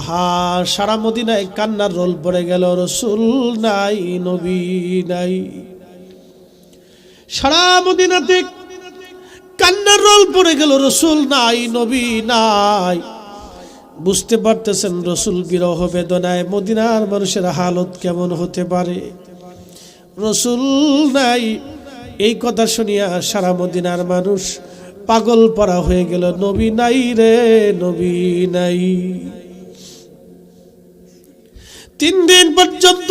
আহা, সারা মদিনায় কান্নার রোল পড়ে গেল। রসুল নাই, নবী নাই। সারা মদিনাতে কান্নার রোল পড়ে গেল, রসুল নাই, নবী নাই। বুঝতে পারতেছেন রসুল বিরহ বেদনায় মদিনার মানুষের হালত কেমন হতে পারে। রসুল নাই, এই কথা শুনিয়া সারা মদিনার মানুষ পাগল পরা হয়ে গেল। নবী নাই রে, নবী নাই। 3 দিন পর্যন্ত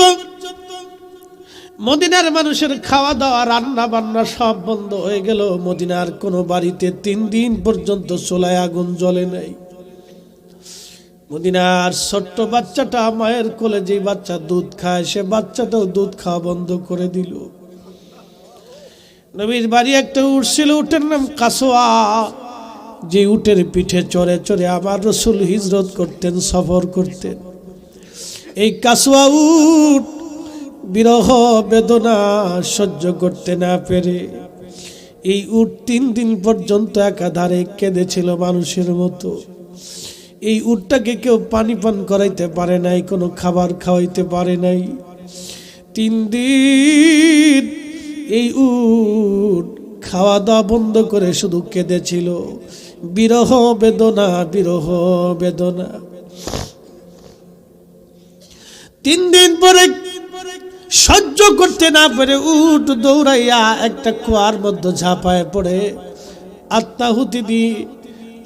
মদিনার মানুষের খাওয়া দাওয়া, রান্না বান্না সব বন্ধ হয়ে গেল। মদিনার কোনো বাড়িতে 3 দিন পর্যন্ত চুলায় আগুন জ্বলে নাই। মদিনার ছোট্ট বাচ্চাটা, মায়ের কোলে যে বাচ্চা দুধ খায়, সে বাচ্চাটাও দুধ খাওয়া বন্ধ করে দিল। নবীর বাড়ি একটা উট ছিল, উটের নাম কাসওয়া। যে উটের পিঠে চড়ে চড়ে আমার রসুল হিজরত করতেন, সফর করতেন। এই কাসওয়া উট বিরহ বেদনা সহ্য করতে না পেরে এই উট 3 দিন পর্যন্ত একাধারে কেঁদেছিল মানুষের মতো। এই উটটাকে কেউ পানি পান করাইতে পারে নাই, কোনো খাবার খাওয়াইতে পারে নাই। 3 দিন এই উট খাওয়া দাওয়া বন্ধ করে শুধু কেঁদেছিল। বিরহ বেদনা, বিরহ বেদনা। 3 দিন পরে সহ্য করতে না পেরে উট দৌড়াইয়া একটা কুয়ার মধ্যে ঝাঁপায় পড়ে আত্মাহুতি দিয়ে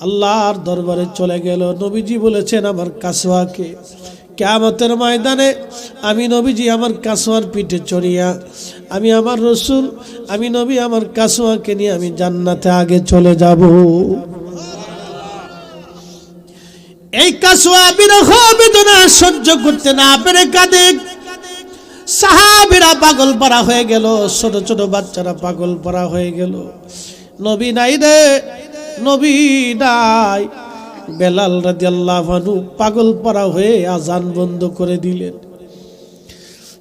আল্লাহর দরবারে চলে গেল। নবীজি বলেছেন আমার কাসওয়াকে, কিয়ামতের ময়দানে আমি নবীজি আমার কাসওয়ার পিঠে চড়িয়া, আমি আমার রসুল, আমি নবী আমার কাসওয়াকে নিয়ে আমি জান্নাতে আগে চলে যাব। এই কাসওয়া বিরহ বেদনা সহ্য করতে না পেরে কাঁদে। সাহাবীরা পাগল পারা হয়ে গেল, ছোট ছোট বাচ্চারা পাগল পারা হয়ে গেল। নবী নাই রে, নবী নাই। বেলাল রাদিয়াল্লাহু আনহু পাগল পারা হয়ে আজান বন্ধ করে দিলেন।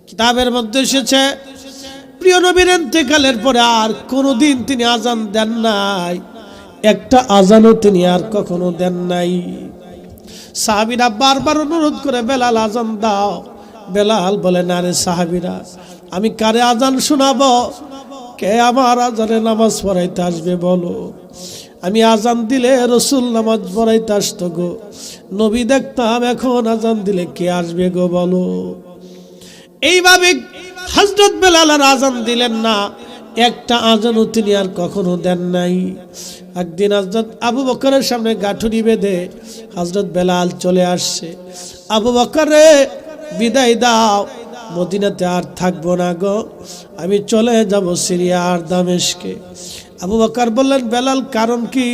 কিতাবের মধ্যে এসেছে প্রিয় নবীর ইন্তেকালের পরে আর কোনোদিন তিনি আজান দেন নাই, একটা আজানও তিনি আর কখনো দেন নাই। সাহাবীরা বারবার অনুরোধ করে বেলাল আজান দাও। বেলাল বলে না রে সাহাবীরা, আমি কারে আজান শোনাবো? কে আমার আজানে নামাজ পড়াইতে আসবে বলো? আমি আজান দিলে রসুল নামাজ পড়াইতে আসতো গো, নবী দেখতাম, এখন আজান দিলে কে আসবে গো বলো? এইভাবে হযরত বেলাল আর আজান দিলেন না, একটা আজানও তিনি আর কখনো দেন নাই। একদিন হযরত আবু বকরের সামনে গাঁঠুরি বেঁধে হযরত বেলাল চলে আসছে। আবু বকর রে, বিদায় দাও, মদিনাতে আর থাকবো না গো, আমি চলে যাব সিরিয়া আর দামেস্কে। আবু বকর বললেন, বেলাল কারণ কি?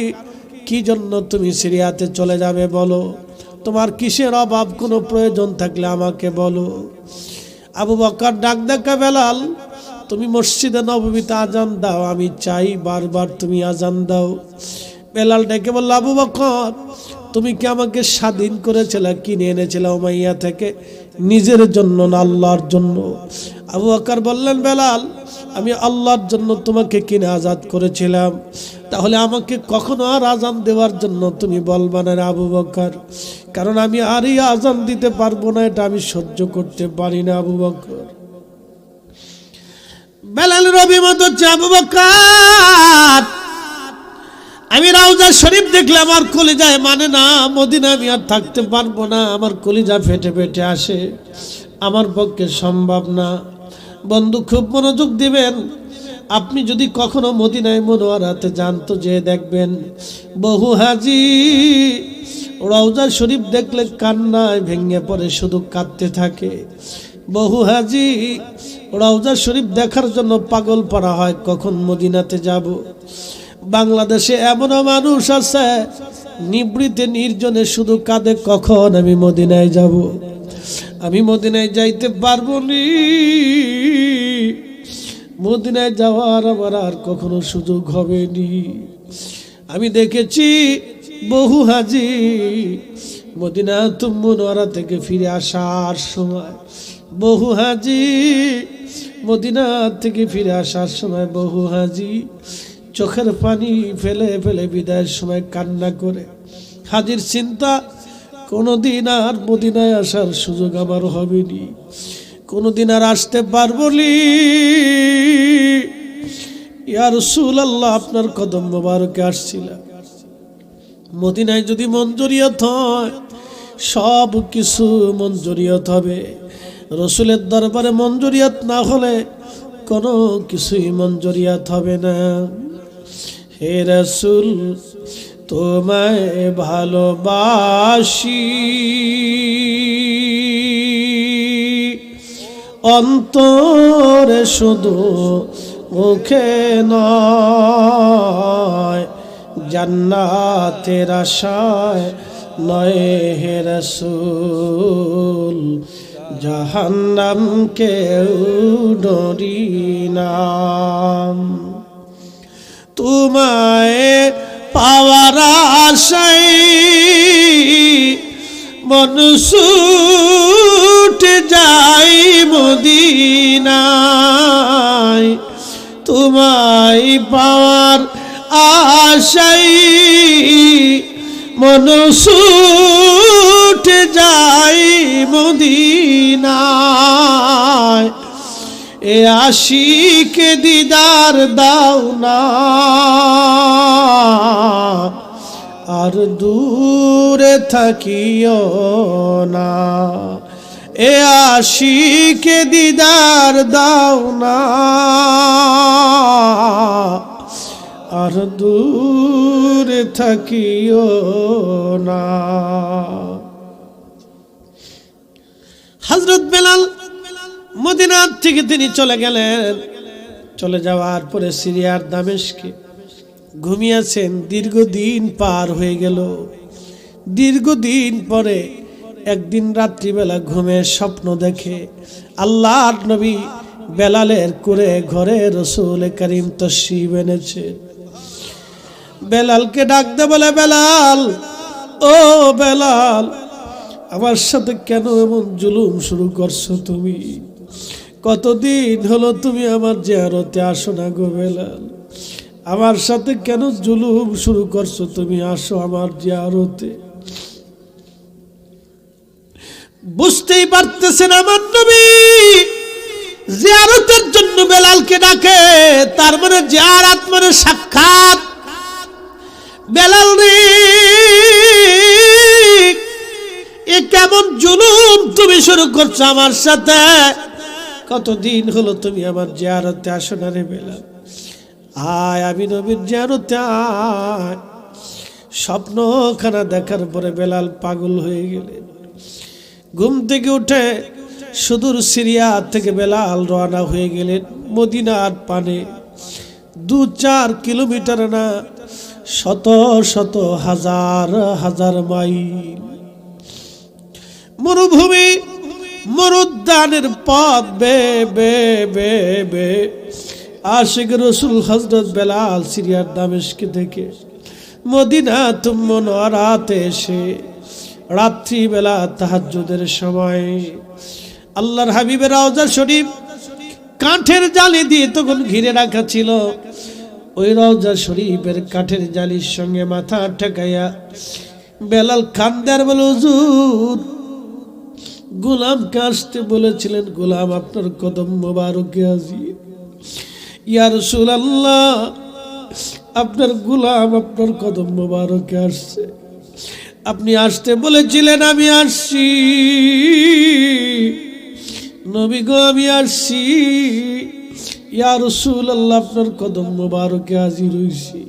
কি জন্য তুমি সিরিয়াতে চলে যাবে বলো? তোমার কিসের অভাব? কোনো প্রয়োজন থাকলে আমাকে বলো। আবু বকর ডাক দেখা, বেলাল তুমি মসজিদে নববীতে আজান দাও, আমি চাই বারবার তুমি আজান দাও। বেলাল ডেকে বলল, আবু বকর তুমি কি আমাকে স্বাধীন করেছিলে, কিনে এনেছিলে উমাইয়া থেকে, নিজের জন্য না আল্লাহর জন্য? আবু বকর বললেন, বেলাল আমি আল্লাহর জন্য তোমাকে কিনে আজাদ করেছিলাম, তাহলে আমাকে কখনো আর আজান দেওয়ার জন্য তুমি বলবা না আবু বকর, কারণ আমি আর এই আজান দিতে পারবো না, এটা আমি সহ্য করতে পারি না আবু বকর। বেলালের অভিমত হচ্ছে, আবু বকর আমি রওজা শরীফ দেখলে আমার কলিজায় মানে না, মদিনা আমি আর থাকতে পারবো না, আমার কলিজা ফেটে ফেটে আসে, আমার পক্ষে সম্ভব না। বন্ধু খুব মনোযোগ দিবেন, আপনি যদি কখনো মদিনায় মুনওয়ারাতে যান তো যে দেখবেন বহু হাজি রওজা শরীফ দেখলে কান্নায় ভেঙে পড়ে, শুধু কাঁদতে থাকে। বহু হাজি রওজা শরীফ দেখার জন্য পাগল পড়া হয় কখন মদিনাতে যাব। বাংলাদেশে এমনও মানুষ আছে নিবৃতে নির্জনে শুধু কাঁদে, কখন আমি মদিনায় যাব, আমি মদিনায় যাইতে পারবো নি, মদিনায় যাওয়ার আমার আর কখনো সুযোগ হবে নি। আমি দেখেছি বহু হাজি মদিনাতুল মুনওয়ারা থেকে ফিরে আসার সময়, বহু হাজি মদিনা থেকে ফিরে আসার সময় বহু হাজি চোখের পানি ফেলে ফেলে বিদায়ের সময় কান্না করে। হাজির চিন্তা কোনোদিন আর মদিনায় আসার সুযোগ আমার হবেনি, কোনোদিন আর আসতে পারবো নি। ইয়া রাসূলুল্লাহ, আপনার কদম মোবারকে আসছিলাম। মদিনায় যদি মঞ্জুরিয়ত হয়, সব কিছু মঞ্জুরিয়ত হবে। রসুলের দরবারে মঞ্জুরিয়ত না হলে কোনো কিছুই মঞ্জুরিয়ত হবে না। হে রাসূল, তোমায় ভালোবাসি, অন্তরে শুধু, মুখে নয়, জান্নাতের আশায় নয় হে রাসূল, জাহান্নাম কেউ ডরি না। তোমায় পাওয়ার আশায় মন ছুটে যাই মদিনায়, তোমায় পাওয়ার আশায় মন ছুটে যাই মদিনায়। এ আশিকে দিদার দাও না, আর দূরে থাকিও না। এ আশিকে দিদার দাও না, আর দূরে থাকিও না। হযরত বেলাল মদিনা থেকে তিনি চলে গেলেন। চলে যাওয়ার পরে সিরিয়ার দামেস্কে ঘুমিয়েছেন। দীর্ঘদিন পার হয়ে গেল। দীর্ঘদিন পরে একদিন রাত্রিবেলা ঘুমে স্বপ্ন দেখে আল্লাহর নবী বেলালের করে ঘরে রসুল করিম তশরিফ এনেছে। বেলালকে ডাকতে বলে, বেলাল, ও বেলাল, আমার সাথে কেন এমন জুলুম শুরু করছো তুমি? কতদিন হলো তুমি আমার জিয়ারতে আসো না গো বেলাল, আমার সাথে কেন জুলুম শুরু করছো? তুমি আসো আমার জিয়ারতে। বুঝতেই পারতেছেন আমার নবী জিয়ারতের জন্য বেলালকে ডাকে, তার মানে জিয়ারত মানে সাক্ষাৎ। বেলাল রে, এ কেমন জুলুম তুমি শুরু করছো আমার সাথে? কতদিন হলো তুমি আমার জিয়ারতে আসো না রে বেলাল, আয় আমি নবীর জিয়ারতে আয়। স্বপ্নখানা দেখার পরে বেলাল পাগল হয়ে গেলেন। ঘুম থেকে উঠে সুদূর সিরিয়া থেকে বেলাল রওনা হয়ে গেলেন মদিনার পানে। 2-4 কিলোমিটার না, শত শত হাজার হাজার মাইল মরুভূমি, মরুদ্যানের পথ বে বে বে বে আশিক রসুল হযরত বেলাল সিরিয়ার দামেস্ক থেকে মদিনাতুল মুনাওয়ারাতে এসে রাত্রিবেলা তাহাজ্জুদের সময় আল্লাহর হাবিবের রওজা শরীফ কাঠের জালি দিয়ে তখন ঘিরে রাখা ছিল। ওই রওজা শরীফের কাঠের জালির সঙ্গে মাথা ঠেকাইয়া বেলাল কান্দার বলে, হুজুর, গোলামকে আসতে বলেছিলেন, গোলাম আপনার কদম মোবারকে হাজির। ইয়া রাসূলুল্লাহ, আপনার গোলাম আপনার কদম মোবারকে আসছে, আপনি আসতে বলেছিলেন, আমি আসছি নবী গো, আমি আসছি। ইয়া রাসূলুল্লাহ, আপনার কদম মোবারকে হাজির হইছি।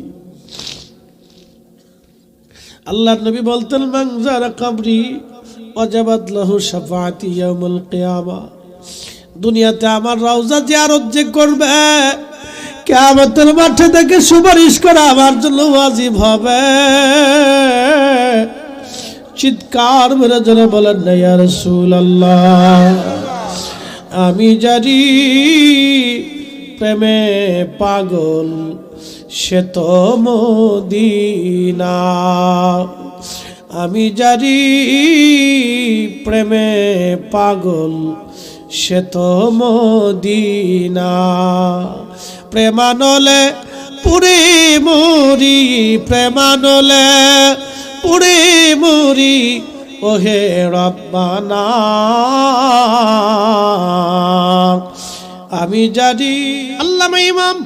আল্লাহর নবী বলতেন, মান যারা কবরি ওয়াজাবাত লাহু শাফাআতি ইয়াউমুল কিয়ামা। দুনিয়াতে আমার রওজা জিয়ারত যে করবে, কিয়ামতের মাঠে থেকে সুপারিশ করা আমার জন্য ওয়াজিব হবে। চিৎকার মেরে জোরে বলেন না, ইয়া রাসূলুল্লাহ, আমি জানি প্রেমে পাগল সে তো মদিনা, আমি জানি প্রেমে পাগল সে তো মদিনা। প্রেমানলে পুরে মরি, প্রেমানলে পুরে মরি, ওহে রব্বানা আমি জানি। আল্লামা ইমাম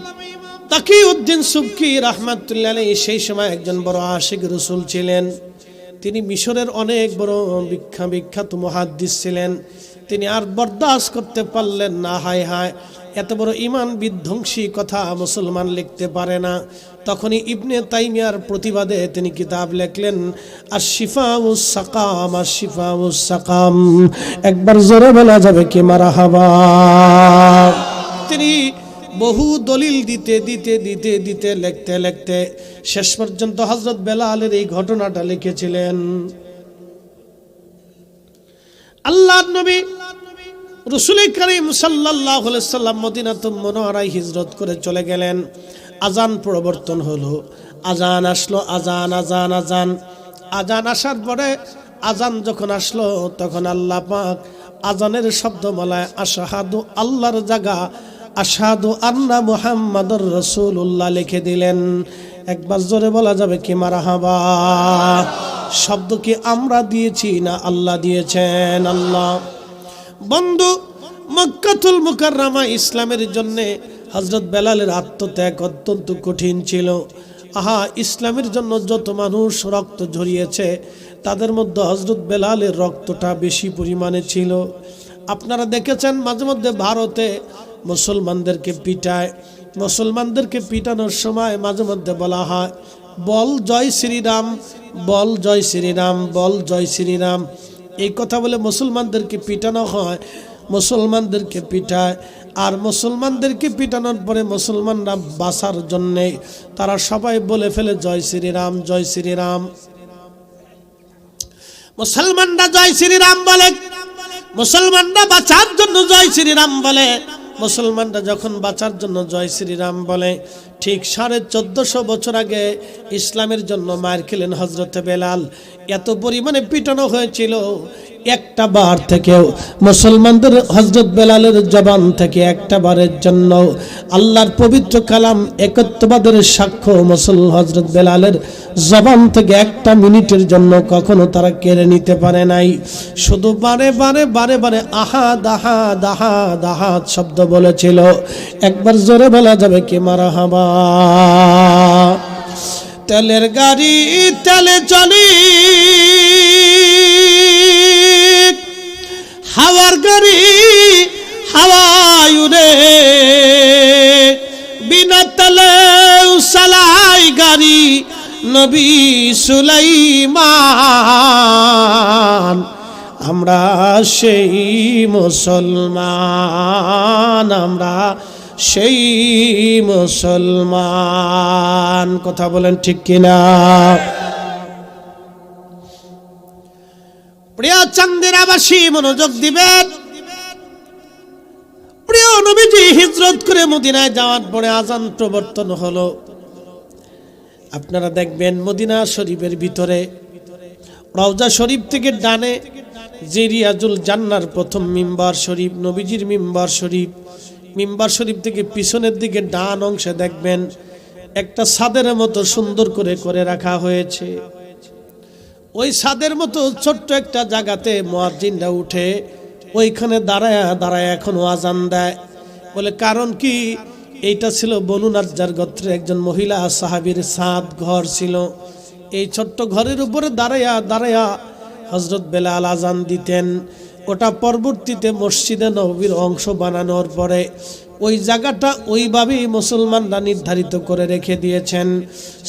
তাকিউদ্দিন সুবকি রাহমাতুল্লাহ আলাইহি সেই সময় একজন বড় আশিক রাসূল ছিলেন। তিনি মিশরের অনেক বড় বিখ্যাত মুহাদ্দিস ছিলেন। তিনি আর বরদাস্ত করতে পারলেন না, হায় হায় এত বড় ঈমান বিধ্বংসী কথা মুসলমান লিখতে পারে না। তখনই ইবনে তাইমিয়ার প্রতিবাদে তিনি কিতাব লিখলেন আশ-শিফাউস সাকাম, আশ-শিফাউস সাকাম। একবার জোরে বলা যাবে কি মারহাবা। তিনি বহু দলিল দিতে দিতে দিতে দিতে লিখতে লিখতে শেষ পর্যন্ত হযরত বেলালের এই ঘটনাটা লিখেছিলেন। আল্লাহর নবী রাসূল করিম সাল্লাল্লাহু আলাইহি সাল্লাম মদিনাতুল মুনাওয়ারায় হিজরত করে চলে গেলেন। আজান প্রবর্তন হলো, আজান আসলো, আজান আজান আজান আজান আসার পরে আজান যখন আসলো তখন আল্লাহ পাক আজানের শব্দমালায় আশহাদু আল্লাহর জায়গা আশহাদু আন্না মুহাম্মাদুর রাসূলুল্লাহ লিখে দিলেন। একবার জোরে বলা যাবে কি মারহাবা। শব্দ কি আমরা দিয়েছি না আল্লাহ দিয়েছেন? আল্লাহ। বন্ধু, মক্কাতুল মুকাররমা ইসলামের জন্য হযরত বেলালের আত্মত্যাগ অত্যন্ত কঠিন ছিল। আহা, ইসলামের জন্য যত মানুষ রক্ত ঝরিয়েছে তাদের মধ্যে হযরত বেলালের রক্তটা বেশি পরিমাণে ছিল। আপনারা দেখেছেন মাঝে মধ্যে ভারতে মুসলমানদেরকে পিটায়। মুসলমানদেরকে পিটানোর সময় মাঝে মধ্যে বলা হয় বল জয় শ্রীরাম, বল জয় শ্রীরাম, বল জয় শ্রীরাম। এই কথা বলে মুসলমানদেরকে পিটানো হয়, মুসলমানদেরকে পিটায়। আর মুসলমানদেরকে পিটানোর পরে মুসলমানরা বাঁচার জন্যে তারা সবাই বলে ফেলে জয় শ্রীরাম, জয় শ্রীরাম। মুসলমানরা জয় শ্রীরাম বলে, মুসলমানরা বাঁচার জন্য জয় শ্রীরাম বলে। মুসলমানরা যখন বাঁচার জন্য জয় শ্রীরাম বলে, ঠিক 1450 বছর আগে ইসলামের জন্য মার খেলেন হযরত বেলাল। এত পরিমাণে পিটানো হয়েছিল, একটা বার থেকেও মুসলমানদের হযরত বেলালের জবান থেকে একটা বারের জন্য আল্লাহর পবিত্র কালাম একত্ববাদের সাক্ষ্য হযরত বেলালের জবান থেকে একটা মিনিটের জন্য কখনো তারা কেড়ে নিতে পারে নাই। শুধু বারে বারে বারে বারে আহাদ আহাদ আহাদ আহাদ শব্দ বলেছিল। একবার জোরে বলা যাবে কি মারহাবা। তেলের গাড়ি তেলে চলি, হাওয়ার গাড়ি হাওয়ায় উড়ে, বিনা তেলে চালাই গাড়ি নবী সুলাইমান। আমরা সেই মুসলমান, আমরা সেই মুসলমান। কথা বলেন ঠিক কিনা? প্রিয় চান্দিরাবাসী মনোযোগ দিবেন। প্রিয় নবীজি হিজরত করে মদিনায় যাওয়ার পরে আজান প্রবর্তন হলো। আপনারা দেখবেন মদিনা শরীফের ভিতরে রওজা শরীফ থেকে ডানে যে রিয়াজুল জান্নার প্রথম মিম্বার শরীফ, নবীজির মিম্বার শরীফ, মিম্বার শরীফ থেকে পিছনের দিকে ডান অংশে দেখবেন একটা ছাদের মতো সুন্দর করে করে রাখা হয়েছে। ওই ছাদের মতো ছোট্ট একটা জায়গাতে মুয়াজ্জিনরা উঠে ওইখানে দাঁড়ায় দাঁড়ায় এখনো আজান দেয়। বলে কারণ কি? এইটা ছিল বনু নাজ্জার গোত্রের একজন মহিলা সাহাবীর ছাদ ঘর ছিল। এই ছোট্ট ঘরের উপরে দাঁড়ায়া দাঁড়ায়া হযরত বেলাল আজান দিতেন। ওটা পরবর্তীতে মসজিদে নববীর অংশ বানানোর পরে ওই জায়গাটা ওইভাবেই মুসলমানরা নির্ধারিত করে রেখে দিয়েছেন।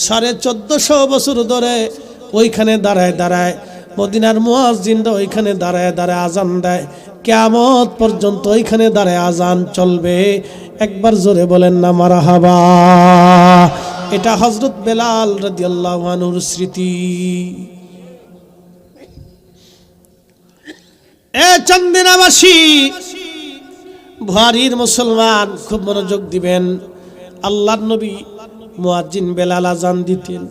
1450 বছর ধরে ওইখানে দাঁড়ায় দাঁড়ায় মদিনার মুয়াজ্জিনরা ওইখানে দাঁড়ায় দাঁড়ায় আজান দেয়। কিয়ামত পর্যন্ত ওইখানে দাঁড়ায় আজান চলবে। একবার জোরে বলেন না মারহাবা। এটা হযরত বেলাল রাদিয়াল্লাহু আনহুর স্মৃতি। এ চান্দিনাবাসী ভারীর মুসলমান খুব মনোযোগ দিবেন। আল্লাহর নবী মুয়াজ্জিন বেলাল আজান দিতেন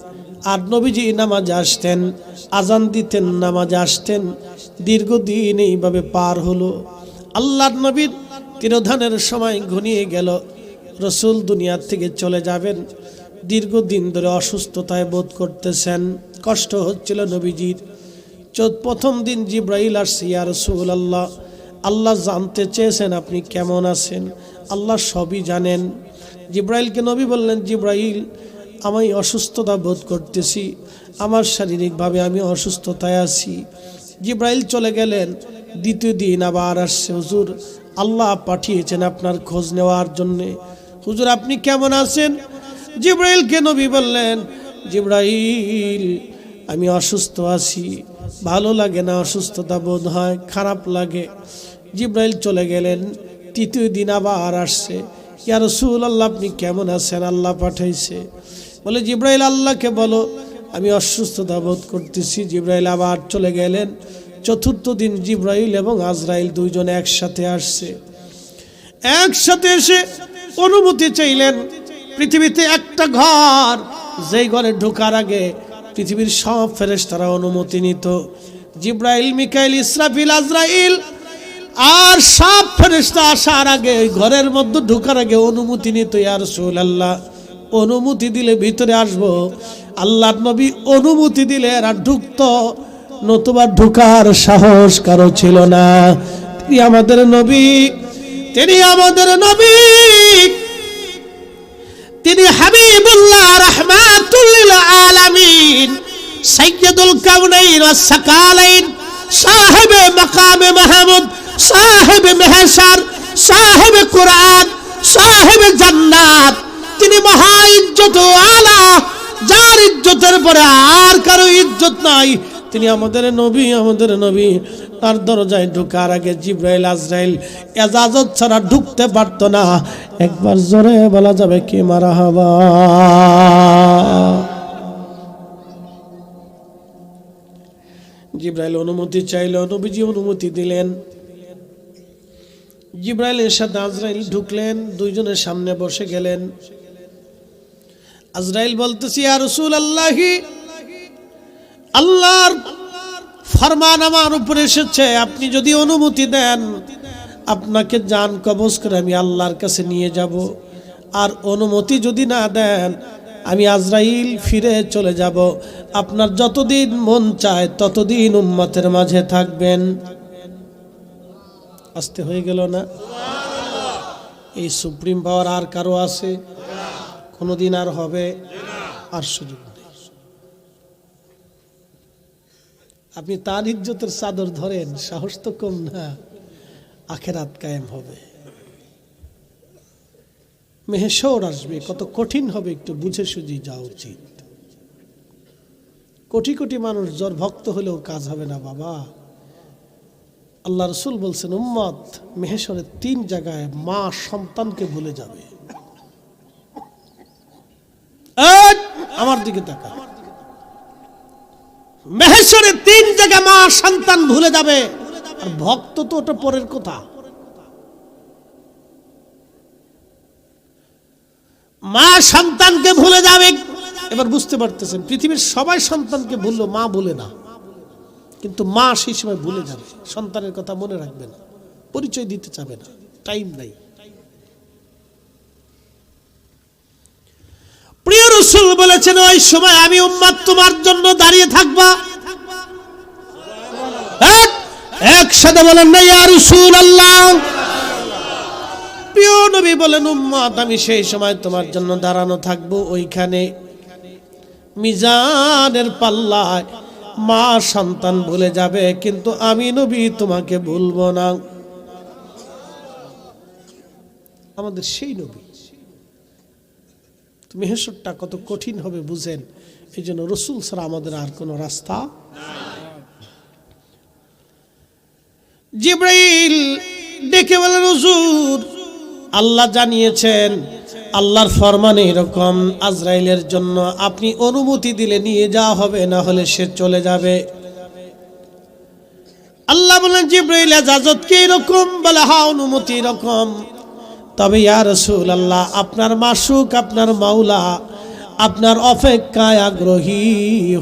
আর নবীজি নামাজে আসতেন, আজান দিতেন, নামাজে আসতেন। দীর্ঘদিন এইভাবে পার হলো। আল্লাহর নবীর তিরোধানের সময় ঘনিয়ে গেল। রসুল দুনিয়ার থেকে চলে যাবেন। দীর্ঘদিন ধরে অসুস্থতায় বোধ করতেছেন, কষ্ট হচ্ছিল নবীজির। প্রথম দিন জিব্রাইল আসছে, ইয়া রাসূলুল্লাহ, আল্লাহ জানতে চেয়েছেন আপনি কেমন আছেন। আল্লাহ সবই জানেন। জিব্রাইলকে নবী বললেন, জিব্রাইল, আমি অসুস্থতা বোধ করতেছি, আমার শারীরিকভাবে আমি অসুস্থতায় আছি। জিব্রাইল চলে গেলেন। দ্বিতীয় দিন আবার আসছে, হুজুর আল্লাহ পাঠিয়েছেন আপনার খোঁজ নেওয়ার জন্যে, হুজুর আপনি কেমন আছেন। জিব্রাইলকে নবী বললেন, জিব্রাইল আমি অসুস্থ আছি, ভালো লাগে না, অসুস্থতা বোধ হয়, খারাপ লাগে। জিব্রাইল চলে গেলেন। তৃতীয় দিন আবার আসছে, ইয়া রাসূলুল্লাহ আপনি কেমন আছেন, আল্লাহ পাঠাইছে। বলে জিব্রাইল আল্লাহকে বলো আমি অসুস্থতা বোধ করতেছি। জিব্রাইল আবার চলে গেলেন। চতুর্থ দিন জিব্রাইল এবং আজরাইল দুইজন একসাথে আসছে। একসাথে এসে অনুমতি চাইলেন। পৃথিবীতে একটা ঘর, যেই ঘরে ঢোকার আগে পৃথিবীর সব ফেরেশতারা অনুমতি নিত। জিব্রাইল, মিকাইল, ইসরাফিল, আজরাইল আর সব ফেরেশতা আসার আগে ওই ঘরের মধ্যে ঢোকার আগে অনুমতি নিত। ইয়া রাসূলুল্লাহ অনুমতি দিলে ভিতরে আসবো। আল্লাহর নবী অনুমতি দিলে এরা ঢুকতো, নতুবা ঢোকার সাহস কারো ছিল না। তিনি আমাদের নবী, তিনি আমাদের নবী, তিনি হাবিবুল্লাহ রাহমাতুল লিল আলামিন, সাইয়্যিদুল কাউনাইন ওয়াস সাকালাইন, সাহেবে মাকামে মাহমুদ, সাহেবে মেহশার, সাহেবে কুরআন, সাহেবে জান্নাত। তিনি মহা ইজ্জত আলা, যার ইজ্জতের পরে আর কারো ইজ্জত নাই। তিনি আমাদের নবী, আমাদের নবী। তার দরজায় ঢোকার আগে জিব্রাইল, আজরাইল ইজাজত ছাড়া ঢুকতে পারত না। একবার জোরে বলা যাবে কি মারহাবা। জিব্রাইল অনুমতি চাইল, নবীজি অনুমতি দিলেন। জিব্রাইলের সাথে আজরাইল ঢুকলেন, দুইজনের সামনে বসে গেলেন। আজরাইল বলতেছি, ইয়া রাসূলুল্লাহ, আল্লাহর ফরমান আমার উপরে এসেছে, আপনি যদি অনুমতি দেন আপনাকে জান কবজ করে আমি আল্লাহর কাছে নিয়ে যাব। আর অনুমতি যদি না দেন আমি আজরাইল ফিরে চলে যাব। আপনার যতদিন মন চায় ততদিন উম্মতের মাঝে থাকবেন। আসতে হয়ে গেল না? এই সুপ্রিম পাওয়ার আর কারো আছে? কোনোদিন আর হবে? আর সুযোগ নেই। আপনি তার ইজ্জতের চাদর ধরেন, সাহস তো কম না। আখেরাত কায়েম হবে, মেহশর আসবে, কত কঠিন হবে একটু বুঝে সুঝে যাওয়া উচিত। কোটি কোটি মানুষ যার ভক্ত হলেও কাজ হবে না বাবা। আল্লাহ রাসূল বলছেন, উম্মত মেহশরের 3 জায়গায় মা সন্তানকে ভুলে যাবে। আমার দিকে তাকা। মেহশরে 3 জায়গায় মা সন্তান ভুলে যাবে, আর ভক্ত তো ওটা পরের কথা। মা সন্তানকে ভুলে যাবে। এবার বুঝতে পারতেছেন, পৃথিবীর সবাই সন্তানকে ভুললো, মা ভুলে না। কিন্তু মা সেই সময় ভুলে যাবে, সন্তানের কথা মনে রাখবে না, পরিচয় দিতে চাবে না, টাইম নাই। প্রিয় রাসূল বলেছেন, ওই সময় আমি উম্মত তোমার জন্য দাঁড়িয়ে থাকবা। একসাথে বলেন না ইয়া রাসূলুল্লাহ। প্রিয় নবী বলেন, উম্মত আমি সেই সময় তোমার জন্য দাঁড়ানো থাকবো। ওইখানে মিজানের পাল্লায় মা সন্তান ভুলে যাবে, কিন্তু আমি নবী তোমাকে ভুলবো না। আমাদের সেই নবী। মেহশরটা কত কঠিন হবে বুঝেন। এই জন্য রাসূল ছাড়া আমাদের আর কোনো রাস্তা নাই। জিব্রাইল ডেকে বলেন, হুজুর আল্লাহ জানিয়েছেন, আল্লাহর ফরমান এরকম, আজরাইলের জন্য আপনি অনুমতি দিলে নিয়ে যাওয়া হবে, না হলে সে চলে যাবে। আল্লাহ বলেন, জিব্রাইল ইজাজত কি এরকম? বলে হ্যাঁ অনুমতি এরকম। তবে ইয়া রাসূলুল্লাহ আপনার মাসুক, আপনার মাওলা আপনার অপেক্ষায় আগ্রহী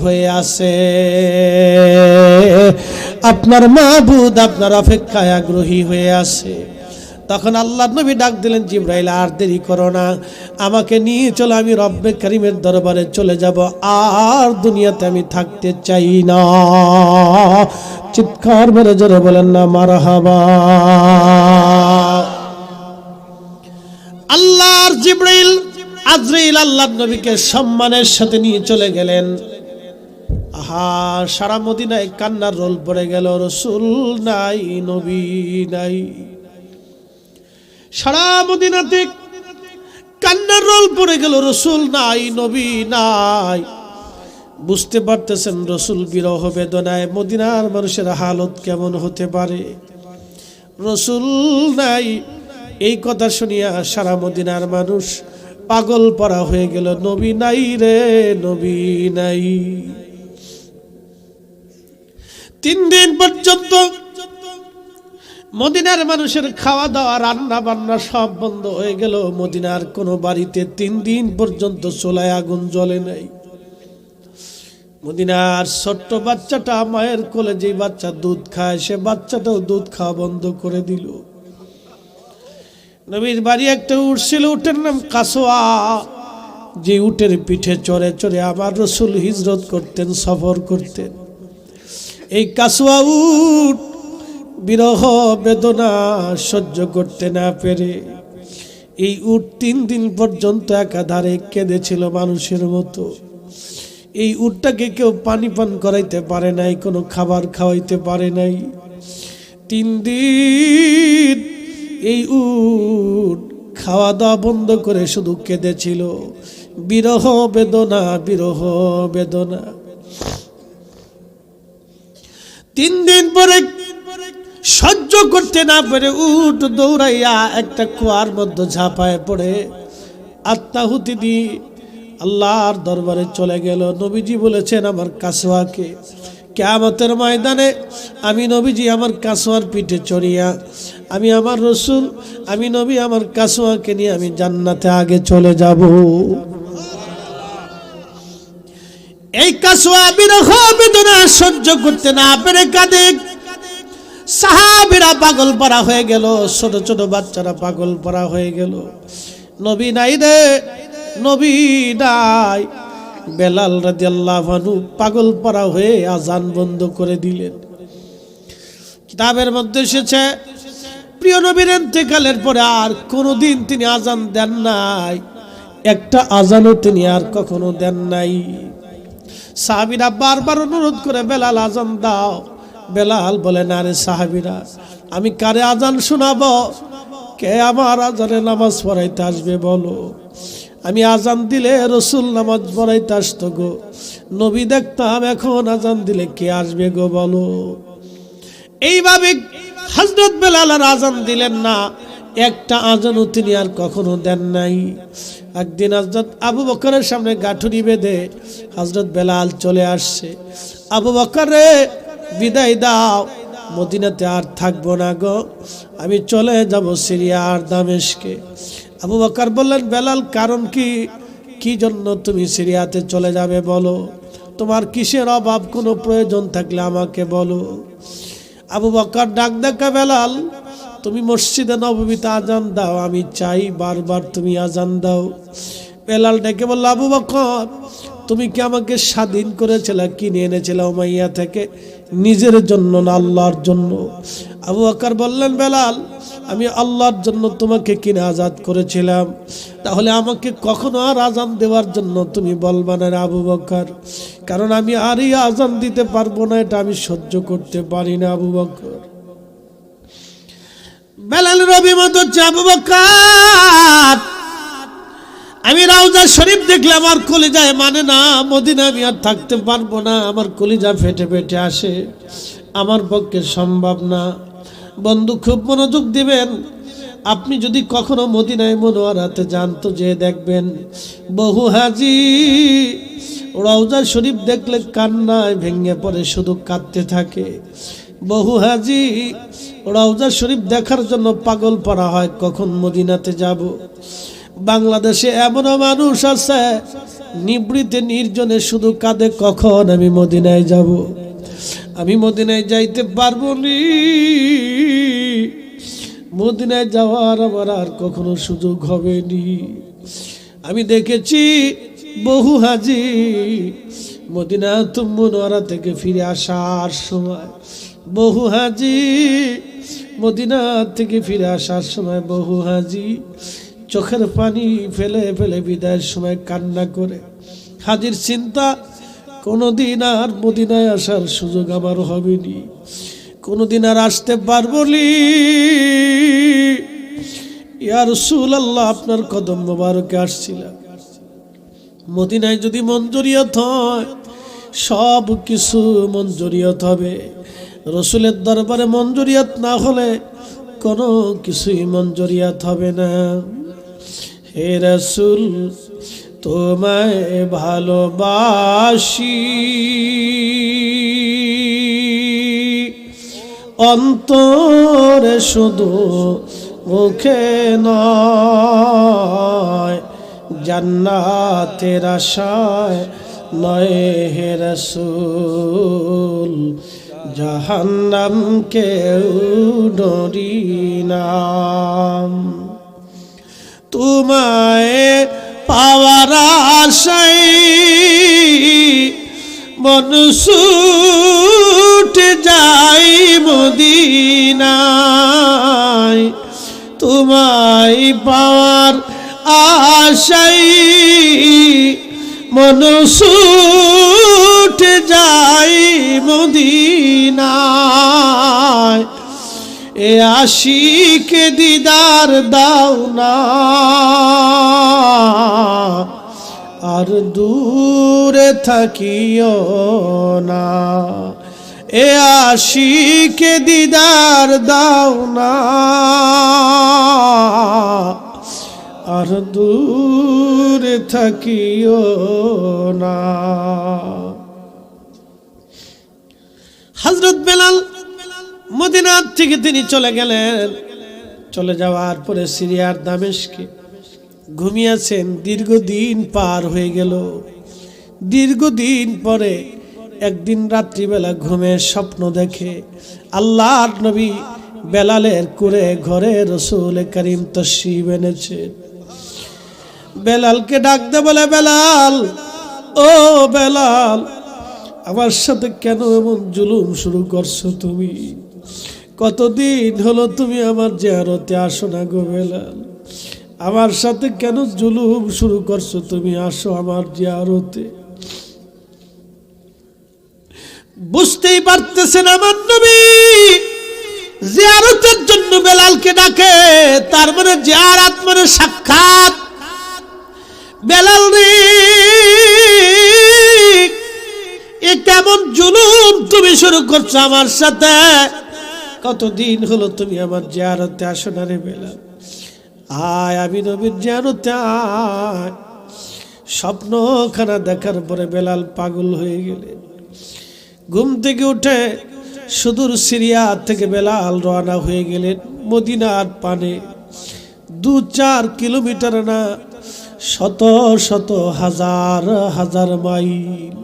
হয়ে আছে। আপনার মাবুদ আপনার অপেক্ষায় আগ্রহী হয়ে আছে। তখন আল্লাহর নবী ডাক দিলেন, জিবরাইল আর দেরি করো না, আমাকে নিয়ে চলো, আমি রব্বে কারীমের দরবারে চলে যাব, আর দুনিয়াতে আমি থাকতে চাই না। চিৎকার মেরে জোরে বলেন না মারহাবা। আল্লাহর জিবরাইল আজরাইল আল্লাহর নবীকে সম্মানের সাথে নিয়ে চলে গেলেন। আহা, সারা মদিনায় কান্নার রোল পড়ে গেল, রাসূল নাই, নবী নাই। সারা মদিনাতে কান্নার রোল পড়ে গেল, রাসূল নাই, নবী নাই। বুঝতে পারতেছেন রাসূল বিরহ বেদনায় মদিনার মানুষের হালত কেমন হতে পারে। রাসূল নাই, এই কথা শুনিয়া সারা মদিনার মানুষ পাগল পড়া হয়ে গেল, নবী নাই রে, নবী নাই। 3 দিন পর্যন্ত মদিনার মানুষের খাওয়া দাওয়া, রান্না বান্না সব বন্ধ হয়ে গেল। মদিনার কোনো বাড়িতে 3 দিন পর্যন্ত চুলায় আগুন জ্বলে নাই। মদিনার ছোট্ট বাচ্চাটা, মায়ের কোলে যে বাচ্চা দুধ খায়, সে বাচ্চাটাও দুধ খাওয়া বন্ধ করে দিল। নবীর বাড়ি একটা উট ছিল, উটের নাম কাসওয়া। যে উটের পিঠে চড়ে চড়ে আমার রাসূল হিজরত করতেন, সফর করতেন। এই কাসওয়া উট বিরহ বেদনা সহ্য করতে না পেরে এই উট 3 দিন পর্যন্ত একাধারে কেঁদেছিল মানুষের মতো। এই উটটাকে কেউ পানি পান করাইতে পারে নাই, কোনো খাবার খাওয়াইতে পারে নাই। 3 দিন এই উট খাওয়া দাওয়া বন্ধ করে শুধু কেঁদেছিল, বিরহ বেদনা, বিরহ বেদনা। 3 দিন পরে সহ্য করতে না পেরে উট দৌড়াইয়া একটা কুয়ার মধ্যে ঝাঁপায় পড়ে আত্মাহুতি দিয়ে আল্লাহর দরবারে চলে গেল। নবীজি বলেছেন আমার কাসওয়াকে, কিয়ামতের ময়দানে আমি নবীজি আমার কাসওয়ার পিঠে চড়িয়া, আমি আমার রাসূল, আমি নবী আমার কাসওয়াকে নিয়ে আমি জান্নাতে আগে চলে যাব। এই কাসওয়া বিরহ বেদনা সহ্য করতে না পেরে কাঁদে। সাহাবীরা পাগল পারা হয়ে গেল, ছোট ছোট বাচ্চারা পাগল পারা হয়ে গেল, নবী নাই রে, নবী নাই। বেলাল রাদিয়াল্লাহু আনহু পাগল পারা হয়ে আজান বন্ধ করে দিলেন। কিতাবের মধ্যে এসেছে প্রিয় নবীর ইন্তেকালের পরে আর কোনোদিন তিনি আজান দেন নাই, একটা আজানও তিনি আর কখনো দেন নাই। সাহাবীরা বারবার অনুরোধ করে, বেলাল আজান দাও। বেলাল বলে, না রে সাহাবীরা, আমি কারে আজান শোনাবো? কে আমার আজানে নামাজ পড়াইতে আসবে বলো? আমি আজান দিলে রাসূল নামাজ পড়াইতে আসতো গো, নবী দেখতাম, এখন আজান দিলে কে আসবে গো বলো? এইভাবে হযরত বেলাল আর আজান দিলেন না, একটা আজানও তিনি আর কখনো দেন নাই। একদিন হযরত আবু বকরের সামনে গাঁঠুরি বেঁধে হযরত বেলাল চলে আসছে। আবু বকর রে, বিদায় দাও, মদিনাতে আর থাকবো না গো, আমি চলে যাব সিরিয়া আর দামেস্কে। আবু বকর বললেন, বেলাল কারণ কি, কি জন্য তুমি সিরিয়াতে চলে যাবে বলো? তোমার কিসের অভাব, কোনো প্রয়োজন থাকলে আমাকে বলো। আবু বকর ডাক দেখা, বেলাল তুমি মসজিদে নববীতে আজান দাও, আমি চাই বারবার তুমি আজান দাও। বেলাল ডেকে বলল, আবু বকর তুমি কি আমাকে স্বাধীন করেছিলে, কিনে এনেছিলে উমাইয়া থেকে, নিজের জন্য না আল্লাহর জন্য? আবু বকর বললেন, বেলাল আমি আল্লাহর জন্য তোমাকে কিনে আজাদ করেছিলাম, তাহলে আমাকে কখনো আর আজান দেওয়ার জন্য তুমি বলবা না আবু বকর, কারণ আমি আরই আজান দিতে পারবো না, এটা আমি সহ্য করতে পারি না আবু বকর। বেলালের অভিমত হচ্ছে, আবু বকর আমি রওজা শরীফ দেখলে আমার কলিজায় মানে না, মদিনা আমি আর থাকতে পারবো না, আমার কলিজা ফেটে ফেটে আসে, আমার পক্ষে সম্ভব না। বন্ধু খুব মনোযোগ দিবেন, আপনি যদি কখনো মদিনায় মুনাওয়ারাতে যান তো যে দেখবেন বহু হাজি রওজা শরীফ দেখলে কান্নায় ভেঙে পড়ে, শুধু কাঁদতে থাকে। বহু হাজি রওজা শরীফ দেখার জন্য পাগল পড়া হয়, কখন মদিনাতে যাব। বাংলাদেশে এমনও মানুষ আছে নিবৃতে নির্জনে শুধু কাঁদে, কখন আমি মদিনায় যাব, আমি মদিনায় যাইতে পারবো নি। মদিনায় যাওয়ার আমার আর কখনো সুযোগ হবেনি। আমি দেখেছি বহু হাজি মদিনাতুল মুনাওয়ারা থেকে ফিরে আসার সময়, বহু হাজি মদিনা থেকে ফিরে আসার সময় বহু হাজি চোখের পানি ফেলে ফেলে বিদায়ের সময় কান্না করে। হাজির চিন্তা, কোনোদিন আর মদিনায় আসার সুযোগ আমার হবেনি, কোনোদিন আর আসতে পারবো নি। ইয়া রাসূলুল্লাহ, আপনার কদম মোবারকে আসছিলাম। মদিনায় যদি মঞ্জুরিয়ত হয়, সব কিছু মঞ্জুরিয়ত হবে। রসুলের দরবারে মঞ্জুরিয়ত না হলে কোনো কিছুই মঞ্জুরিয়ত হবে না। হে রাসূল, তোমায় ভালোবাসি, অন্তরে শুধু, মুখে নয়, জান্নাতের আশায় নয় হে রাসূল, জাহান্নাম কেউ ডরি না। তোমায় পাওয়ার আশায় মন ছুটে যাই মদিনায়, তোমায় পাওয়ার আশায় মন ছুটে যাই মদিনায়। এ আশিকে দিদার দাও না, আর দূরে থাকিও না। এ আশিকে দিদার দাও না, আর দূরে থাকিও না। হযরত বেলাল মদিনা থেকে তিনি চলে গেলেন। চলে যাওয়ার পরে সিরিয়ার দামেস্কে ঘুমিয়েছেন। দীর্ঘদিন পার হয়ে গেল। দীর্ঘদিন পরে একদিন রাত্রিবেলা ঘুমে স্বপ্ন দেখে আল্লাহর নবী বেলালের কুরে ঘরে রসুল করিম তশরিফ এনেছেন। বেলালকে ডাকতে বলে, বেলাল, ও বেলাল, আমার সাথে কেন এমন জুলুম শুরু করছো তুমি? কতদিন হলো তুমি আমার জিয়ারতে আসো না গো বেলাল, আমার সাথে কেন জুলুম শুরু করছো তুমি? আসো আমার জিয়ারতে। বুঝতেই পারতেছেন আমার নবী জিয়ারতের জন্য বেলালকে ডাকে, তার মানে জিয়ারত মানে সাক্ষাৎ। বেলাল রে, এ কেমন জুলুম তুমি শুরু করছো আমার সাথে? কতদিন হলো তুমি আমার জিয়ারতে আসো না রে বেলাল, আয় আমি নবীর জিয়ারতে আয়। স্বপ্নখানা দেখার পরে বেলাল পাগল হয়ে গেলেন। ঘুম থেকে উঠে সুদূর সিরিয়া থেকে বেলাল রওনা হয়ে গেলেন মদিনার পানে। 2-4 কিলোমিটার না, শত শত হাজার হাজার মাইল